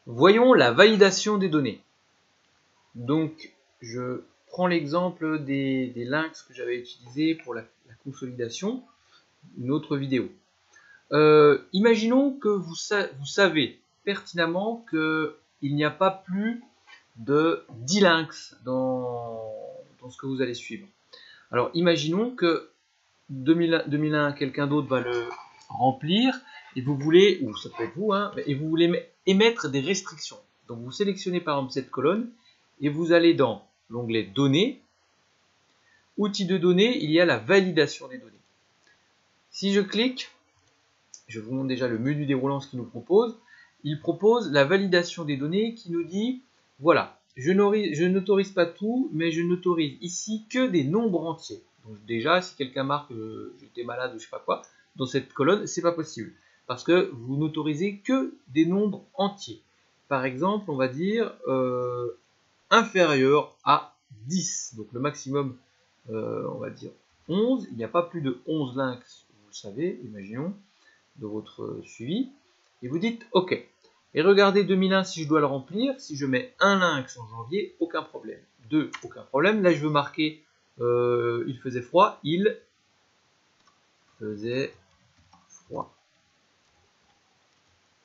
Voyons la validation des données. Donc, je prends l'exemple des lynx que j'avais utilisés pour la consolidation, une autre vidéo. Imaginons que vous savez pertinemment qu'il n'y a pas plus de 10 lynx dans ce que vous allez suivre. Alors, imaginons que 2001, quelqu'un d'autre va le remplir, et vous voulez, ou ça peut être vous, hein, et vous voulez émettre des restrictions. Donc vous sélectionnez par exemple cette colonne, et vous allez dans l'onglet Données, Outils de données, il y a la validation des données. Si je clique, je vous montre déjà le menu déroulant, ce qu'il nous propose. Il propose la validation des données qui nous dit, voilà, je n'autorise pas tout, mais je n'autorise ici que des nombres entiers. Donc déjà, si quelqu'un marque j'étais malade ou je sais pas quoi, dans cette colonne, c'est pas possible. Parce que vous n'autorisez que des nombres entiers. Par exemple, on va dire inférieur à 10. Donc le maximum, on va dire 11. Il n'y a pas plus de 11 lynx, vous le savez, imaginons, de votre suivi. Et vous dites OK. Et regardez 2001 si je dois le remplir. Si je mets un lynx en janvier, aucun problème. 2, aucun problème. Là, je veux marquer il faisait froid. Il faisait froid.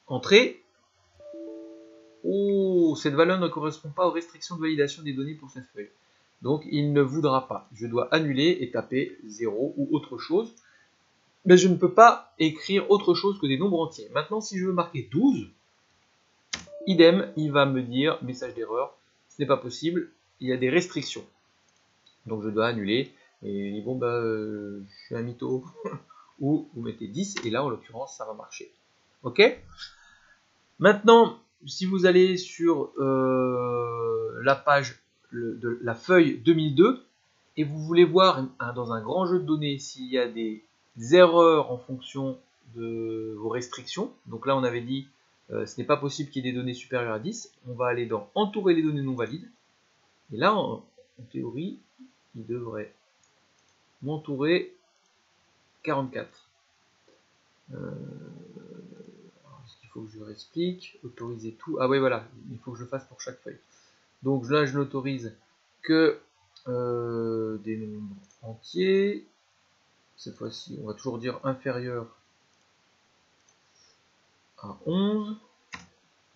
Entrée. Oh, cette valeur ne correspond pas aux restrictions de validation des données pour cette feuille. Donc, il ne voudra pas. Je dois annuler et taper 0 ou autre chose. Mais je ne peux pas écrire autre chose que des nombres entiers. Maintenant, si je veux marquer 12, idem, il va me dire, message d'erreur, ce n'est pas possible, il y a des restrictions. Donc je dois annuler, et il dit, bon, bah, je suis un mytho, ou vous mettez 10, et là, en l'occurrence, ça va marcher. Ok? Maintenant, si vous allez sur la page de la feuille 2002, et vous voulez voir dans un grand jeu de données s'il y a des erreurs en fonction de vos restrictions, donc là on avait dit ce n'est pas possible qu'il y ait des données supérieures à 10, on va aller dans entourer les données non valides, et là en théorie il devrait m'entourer 44. Est-ce qu'il faut que je réexplique, autoriser tout, ah oui voilà, il faut que je le fasse pour chaque feuille. Donc là je n'autorise que des nombres entiers. Cette fois-ci, on va toujours dire inférieur à 11.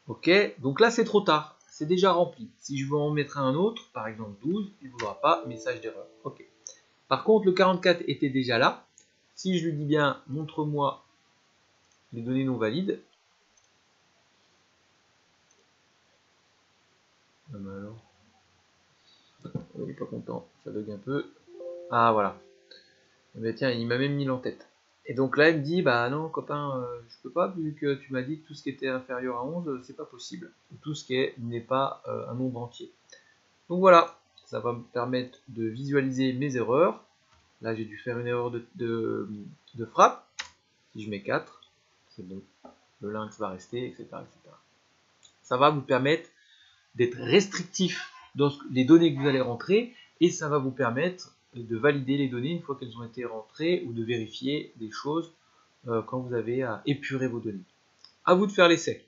Ok, donc là c'est trop tard, c'est déjà rempli. Si je veux en mettre un autre, par exemple 12, il ne voudra pas, message d'erreur. Ok. Par contre, le 44 était déjà là. Si je lui dis bien, montre-moi les données non valides. Alors, il n'est pas content, ça bug un peu. Ah voilà. Mais tiens, il m'a même mis l'en-tête. Et donc là, il me dit, bah non, copain, je peux pas, vu que tu m'as dit que tout ce qui était inférieur à 11, c'est pas possible. Tout ce qui n'est pas un nombre entier. Donc voilà, ça va me permettre de visualiser mes erreurs. Là, j'ai dû faire une erreur de frappe. Si je mets 4, c'est bon. Le lynx va rester, etc., etc. Ça va vous permettre d'être restrictif dans les données que vous allez rentrer, et ça va vous permettre de valider les données une fois qu'elles ont été rentrées, ou de vérifier des choses quand vous avez à épurer vos données. À vous de faire l'essai.